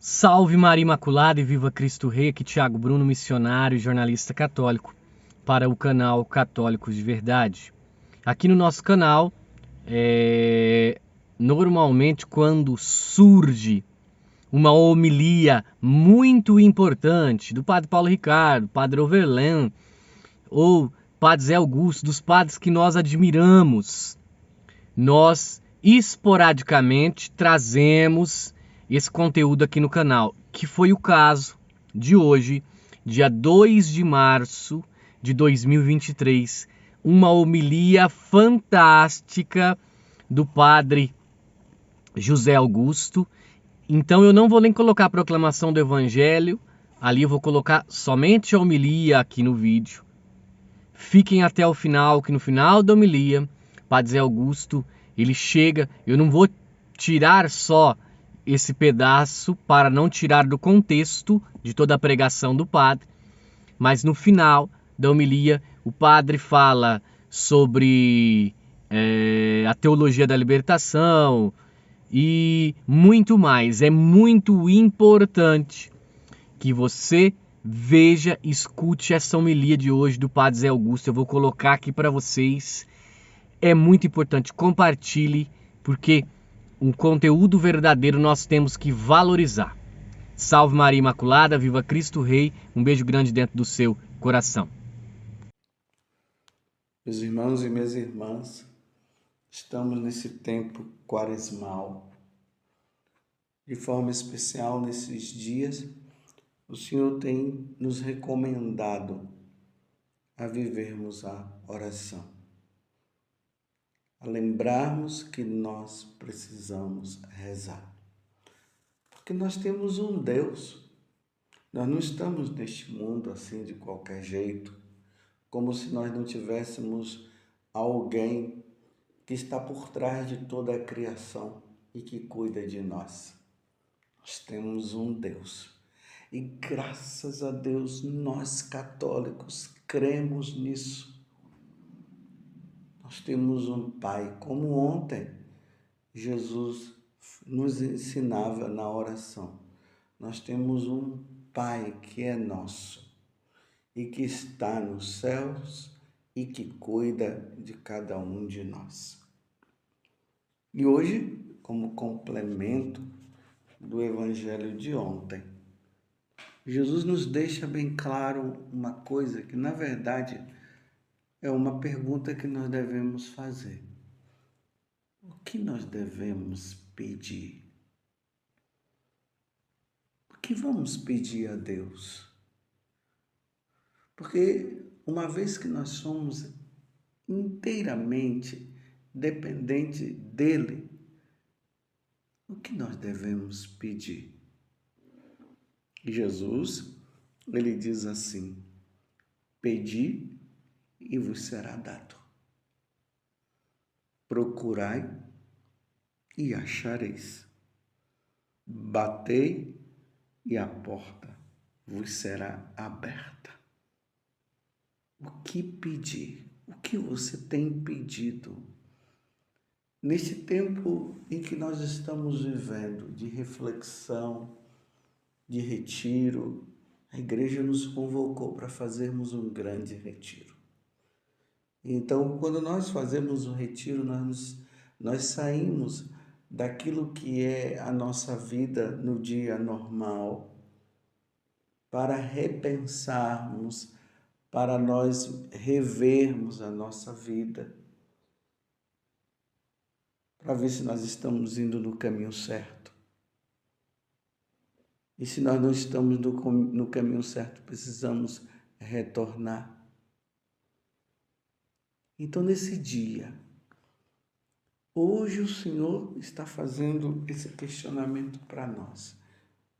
Salve Maria Imaculada e viva Cristo Rei, aqui Thiago Bruno, missionário e jornalista católico, para o canal Católicos de Verdade. Aqui no nosso canal, normalmente quando surge uma homilia muito importante do Padre Paulo Ricardo, Padre Overlan ou Padre Zé Augusto, dos padres que nós admiramos, nós esporadicamente trazemos esse conteúdo aqui no canal, que foi o caso de hoje, dia 2 de março de 2023, uma homilia fantástica do padre José Augusto. Então eu não vou nem colocar a proclamação do evangelho, ali eu vou colocar somente a homilia aqui no vídeo. Fiquem até o final, que no final da homilia, Padre Zé Augusto, ele chega, eu não vou tirar só esse pedaço para não tirar do contexto de toda a pregação do padre, mas no final da homilia, o padre fala sobre a teologia da libertação e muito mais. É muito importante que você veja, escute essa homilia de hoje do Padre Zé Augusto. Eu vou colocar aqui para vocês. É muito importante, compartilhe, porque um conteúdo verdadeiro nós temos que valorizar. Salve Maria Imaculada, viva Cristo Rei. Um beijo grande dentro do seu coração. Meus irmãos e minhas irmãs, estamos nesse tempo quaresmal. De forma especial, nesses dias, o Senhor tem nos recomendado a vivermos a oração, a lembrarmos que nós precisamos rezar. Porque nós temos um Deus, nós não estamos neste mundo assim de qualquer jeito, como se nós não tivéssemos alguém que está por trás de toda a criação e que cuida de nós. Nós temos um Deus. E graças a Deus, nós católicos cremos nisso. Nós temos um Pai, como ontem Jesus nos ensinava na oração. Nós temos um Pai que é nosso e que está nos céus e que cuida de cada um de nós. E hoje, como complemento do evangelho de ontem, Jesus nos deixa bem claro uma coisa que, na verdade, é uma pergunta que nós devemos fazer. O que nós devemos pedir? O que vamos pedir a Deus? Porque uma vez que nós somos inteiramente dependentes dele, o que nós devemos pedir? E Jesus, ele diz assim: pedi e vos será dado. Procurai e achareis. Batei e a porta vos será aberta. O que pedir? O que você tem pedido? Neste tempo em que nós estamos vivendo de reflexão, de retiro, a igreja nos convocou para fazermos um grande retiro. Então, quando nós fazemos um retiro, nós saímos daquilo que é a nossa vida no dia normal, para repensarmos, para nós revermos a nossa vida, para ver se nós estamos indo no caminho certo. E se nós não estamos no caminho certo, precisamos retornar. Então, nesse dia, hoje o Senhor está fazendo esse questionamento para nós.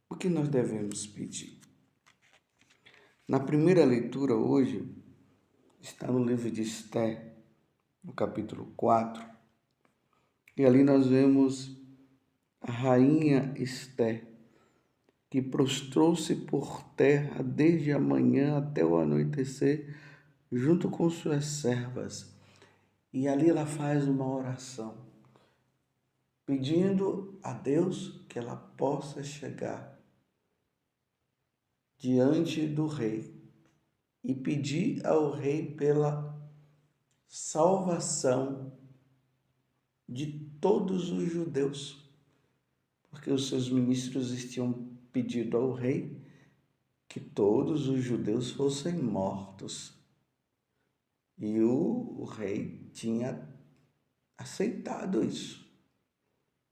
O que nós devemos pedir? Na primeira leitura hoje, está no livro de Esther, no capítulo 4, e ali nós vemos a rainha Esther, que prostrou-se por terra desde a manhã até o anoitecer, junto com suas servas. E ali ela faz uma oração, pedindo a Deus que ela possa chegar diante do rei e pedir ao rei pela salvação de todos os judeus, porque os seus ministros tinham pedido ao rei que todos os judeus fossem mortos. E o rei tinha aceitado isso.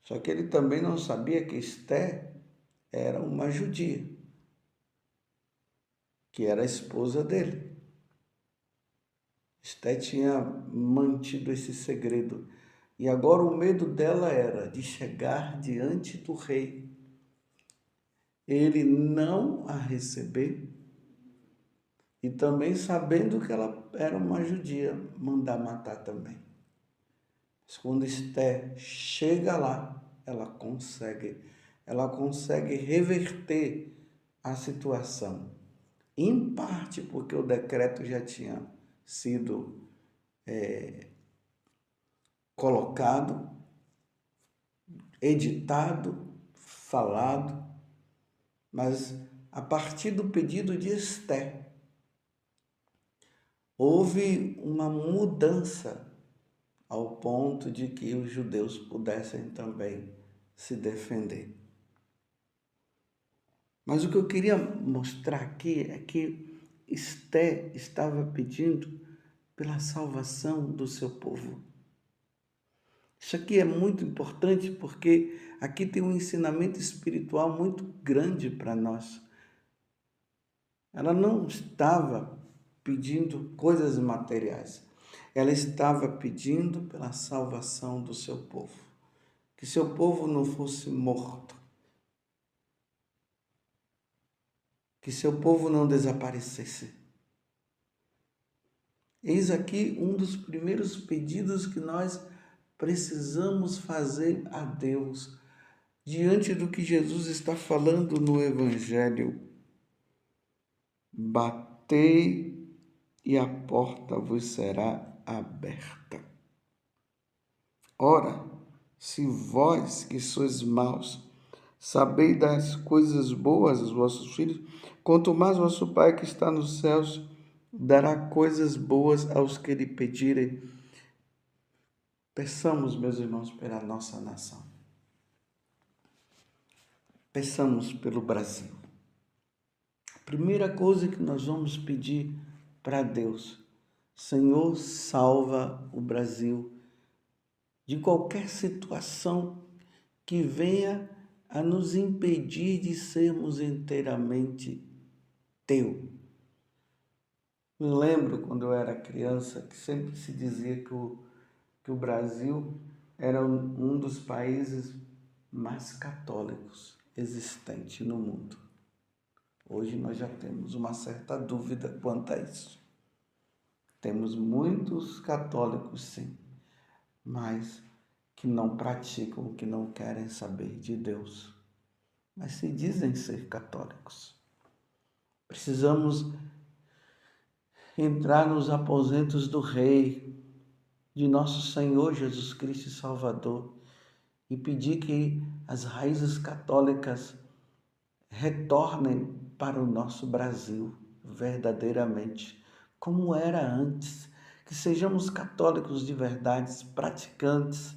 Só que ele também não sabia que Esté era uma judia, que era a esposa dele. Esté tinha mantido esse segredo. E agora o medo dela era de chegar diante do rei, ele não a receber, e também sabendo que ela era uma judia, mandar matar também. Mas quando Esté chega lá, ela consegue reverter a situação. Em parte porque o decreto já tinha sido colocado, editado, falado, mas a partir do pedido de Esté, houve uma mudança ao ponto de que os judeus pudessem também se defender. Mas o que eu queria mostrar aqui é que Esté estava pedindo pela salvação do seu povo. Isso aqui é muito importante porque aqui tem um ensinamento espiritual muito grande para nós. Ela não estava pedindo coisas materiais. Ela estava pedindo pela salvação do seu povo. Que seu povo não fosse morto. Que seu povo não desaparecesse. Eis aqui um dos primeiros pedidos que nós precisamos fazer a Deus, diante do que Jesus está falando no Evangelho. Batei e a porta vos será aberta. Ora, se vós que sois maus, sabeis das coisas boas aos vossos filhos, quanto mais vosso Pai que está nos céus dará coisas boas aos que lhe pedirem. Peçamos, meus irmãos, pela nossa nação. Peçamos pelo Brasil. A primeira coisa que nós vamos pedir para Deus: Senhor, salva o Brasil de qualquer situação que venha a nos impedir de sermos inteiramente teu. Me lembro quando eu era criança que sempre se dizia que o Brasil era um dos países mais católicos existentes no mundo. Hoje nós já temos uma certa dúvida quanto a isso. Temos muitos católicos, sim, mas que não praticam, que não querem saber de Deus, mas se dizem ser católicos. Precisamos entrar nos aposentos do Rei, de nosso Senhor Jesus Cristo e Salvador, e pedir que as raízes católicas retornem para o nosso Brasil verdadeiramente, como era antes, que sejamos católicos de verdade, praticantes,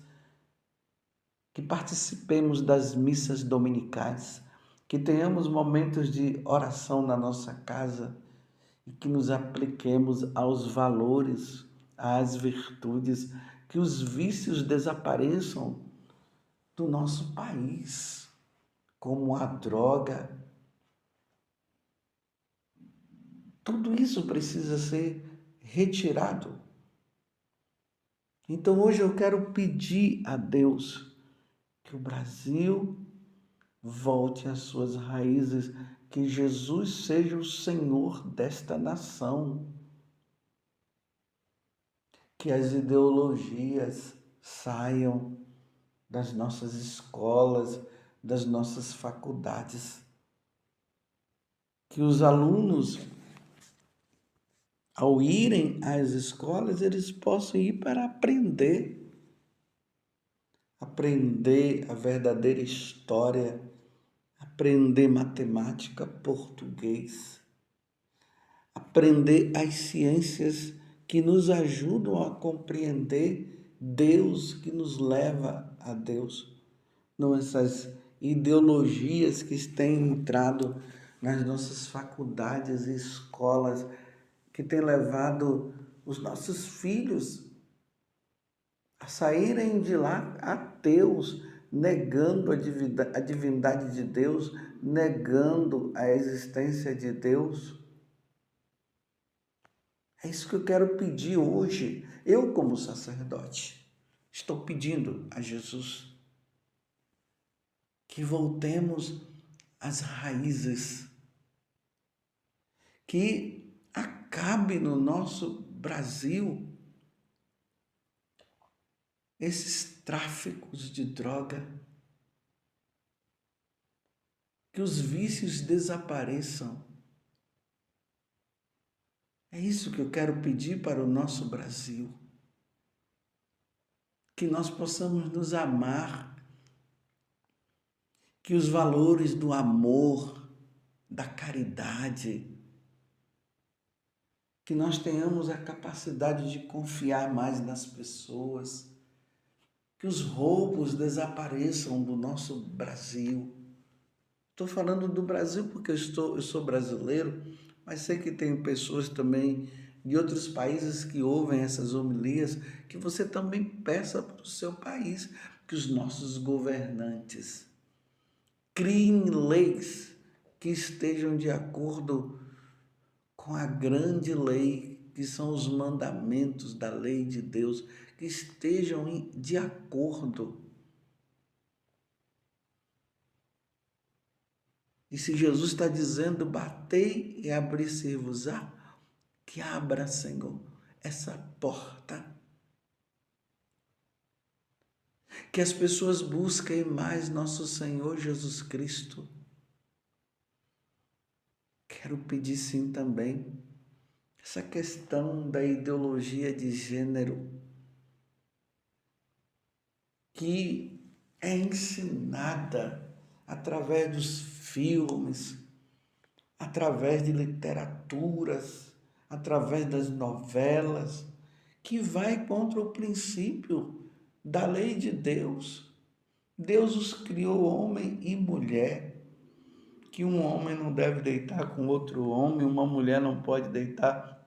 que participemos das missas dominicais, que tenhamos momentos de oração na nossa casa e que nos apliquemos aos valores, às virtudes, que os vícios desapareçam do nosso país, como a droga. Tudo isso precisa ser retirado. Então hoje eu quero pedir a Deus que o Brasil volte às suas raízes, que Jesus seja o Senhor desta nação, que as ideologias saiam das nossas escolas, das nossas faculdades, que os alunos, ao irem às escolas, eles possam ir para aprender a verdadeira história, aprender matemática, português, aprender as ciências que nos ajudam a compreender Deus, que nos leva a Deus, não essas ideologias que têm entrado nas nossas faculdades e escolas, que têm levado os nossos filhos a saírem de lá ateus, negando a divindade de Deus, negando a existência de Deus. É isso que eu quero pedir hoje. Eu, como sacerdote, estou pedindo a Jesus que voltemos às raízes, que acabe no nosso Brasil esses tráficos de droga, que os vícios desapareçam. É isso que eu quero pedir para o nosso Brasil. Que nós possamos nos amar, que os valores do amor, da caridade, que nós tenhamos a capacidade de confiar mais nas pessoas, que os roubos desapareçam do nosso Brasil. Estou falando do Brasil porque eu sou brasileiro, mas sei que tem pessoas também de outros países que ouvem essas homilias, que você também peça para o seu país que os nossos governantes criem leis que estejam de acordo com a grande lei, que são os mandamentos da lei de Deus, que estejam de acordo. E se Jesus está dizendo, batei e abrir-se-vos-á, que abra, Senhor, essa porta. Que as pessoas busquem mais nosso Senhor Jesus Cristo. Quero pedir sim também essa questão da ideologia de gênero que é ensinada através dos filmes, através de literaturas, através das novelas, que vai contra o princípio da lei de Deus. Deus os criou homem e mulher, que um homem não deve deitar com outro homem, uma mulher não pode deitar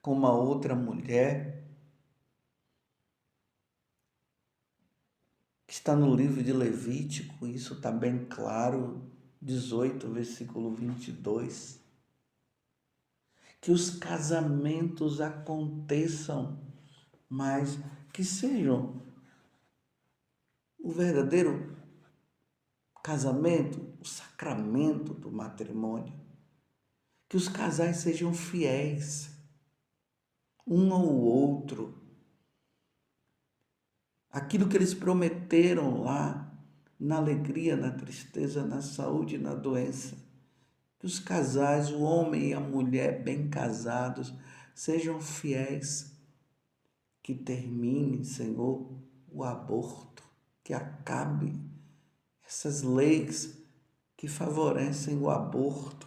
com uma outra mulher. Está no livro de Levítico, isso está bem claro, 18, versículo 22. Que os casamentos aconteçam, mas que sejam o verdadeiro casamento, o sacramento do matrimônio. Que os casais sejam fiéis, um ao outro. Aquilo que eles prometeram lá, na alegria, na tristeza, na saúde e na doença. Que os casais, o homem e a mulher bem casados, sejam fiéis. Que termine, Senhor, o aborto, que acabe essas leis que favorecem o aborto.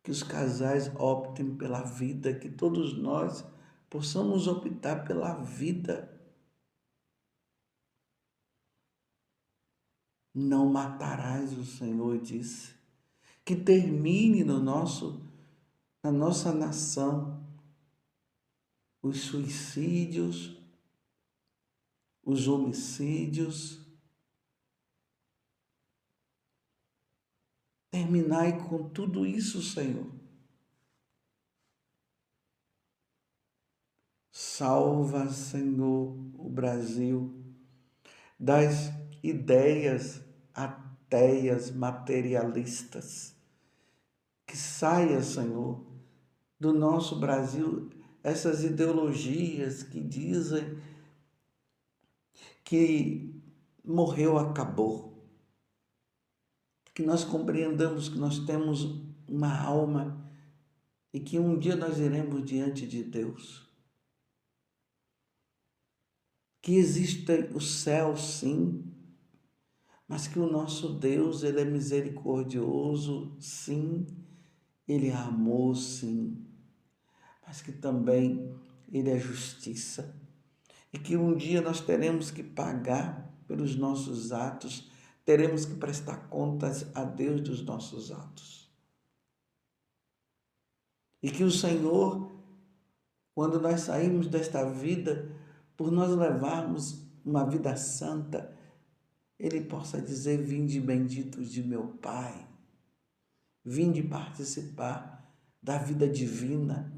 Que os casais optem pela vida, que todos nós possamos optar pela vida. Não matarás, o Senhor disse. Que termine na nossa nação os suicídios, os homicídios. Terminai com tudo isso, Senhor. Salva, Senhor, o Brasil das ideias ateias, materialistas. Que saia, Senhor, do nosso Brasil essas ideologias que dizem que morreu, acabou. Que nós compreendamos que nós temos uma alma e que um dia nós iremos diante de Deus. Que existe o céu, sim, mas que o nosso Deus, Ele é misericordioso, sim, Ele é amor, sim, mas que também Ele é justiça. E que um dia nós teremos que pagar pelos nossos atos, teremos que prestar contas a Deus dos nossos atos. E que o Senhor, quando nós saímos desta vida, por nós levarmos uma vida santa, Ele possa dizer: vinde benditos de meu Pai, vinde participar da vida divina.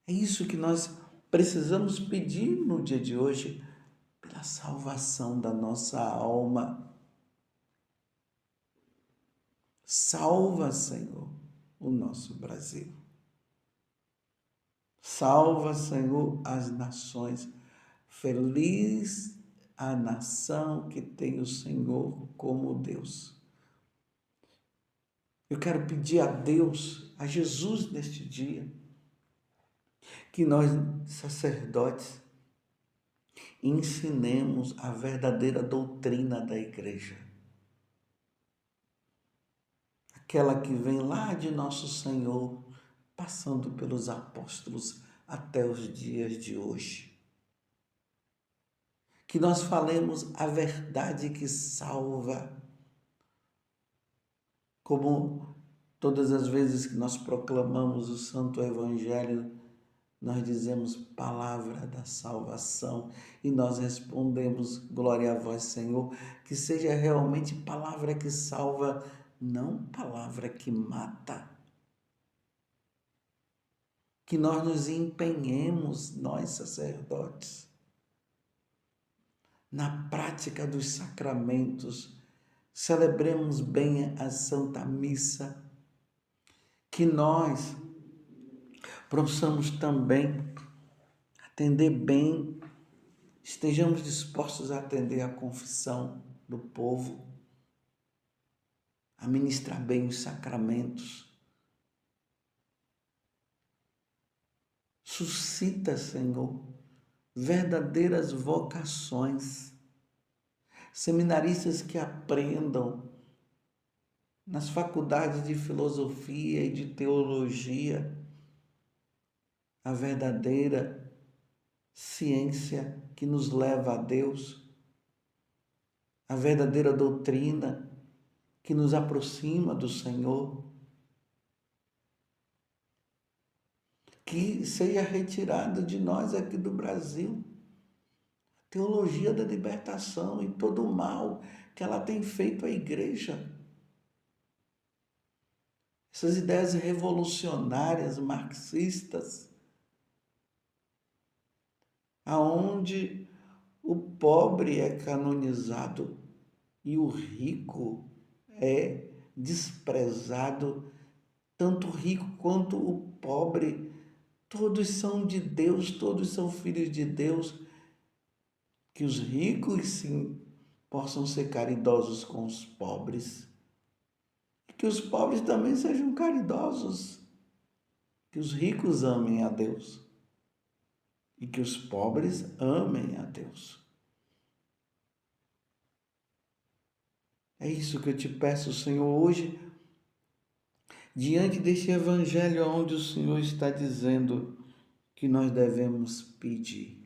É isso que nós precisamos pedir no dia de hoje, pela salvação da nossa alma. Salva, Senhor, o nosso Brasil. Salva, Senhor, as nações. Feliz a nação que tem o Senhor como Deus. Eu quero pedir a Deus, a Jesus neste dia, que nós, sacerdotes, ensinemos a verdadeira doutrina da igreja. Aquela que vem lá de nosso Senhor, passando pelos apóstolos até os dias de hoje. Que nós falemos a verdade que salva, como todas as vezes que nós proclamamos o Santo Evangelho, nós dizemos palavra da salvação e nós respondemos glória a vós, Senhor, que seja realmente palavra que salva, não palavra que mata. Que nós nos empenhemos, nós sacerdotes, na prática dos sacramentos, celebremos bem a Santa Missa, que nós possamos também atender bem, estejamos dispostos a atender a confissão do povo, a ministrar bem os sacramentos. Suscita, Senhor, verdadeiras vocações, seminaristas que aprendam nas faculdades de filosofia e de teologia a verdadeira ciência que nos leva a Deus, a verdadeira doutrina que nos aproxima do Senhor, que seja retirada de nós aqui do Brasil, a teologia da libertação e todo o mal que ela tem feito à igreja. Essas ideias revolucionárias, marxistas, aonde o pobre é canonizado e o rico é desprezado, tanto o rico quanto o pobre, todos são de Deus, todos são filhos de Deus. Que os ricos, sim, possam ser caridosos com os pobres. E que os pobres também sejam caridosos. Que os ricos amem a Deus. E que os pobres amem a Deus. É isso que eu te peço, Senhor, hoje, diante deste evangelho onde o Senhor está dizendo que nós devemos pedir.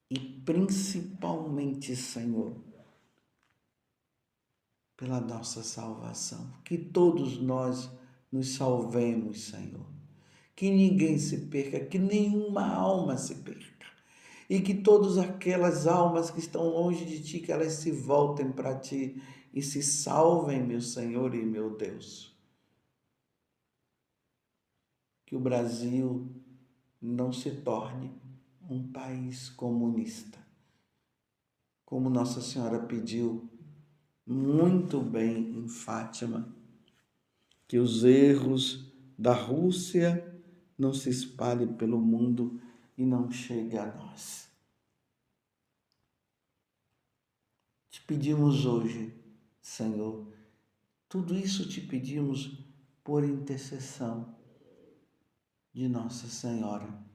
E principalmente, Senhor, pela nossa salvação. Que todos nós nos salvemos, Senhor. Que ninguém se perca, que nenhuma alma se perca. E que todas aquelas almas que estão longe de Ti, que elas se voltem para Ti e se salvem, meu Senhor e meu Deus. Que o Brasil não se torne um país comunista. Como Nossa Senhora pediu muito bem em Fátima, que os erros da Rússia não se espalhem pelo mundo e não cheguem a nós. Te pedimos hoje, Senhor, tudo isso te pedimos por intercessão de Nossa Senhora.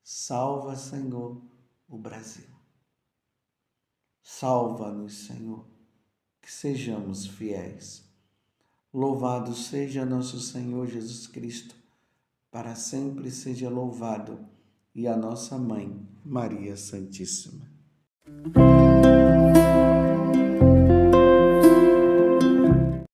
Salva, Senhor, o Brasil. Salva-nos, Senhor, que sejamos fiéis. Louvado seja nosso Senhor Jesus Cristo, para sempre seja louvado, e a nossa Mãe, Maria Santíssima.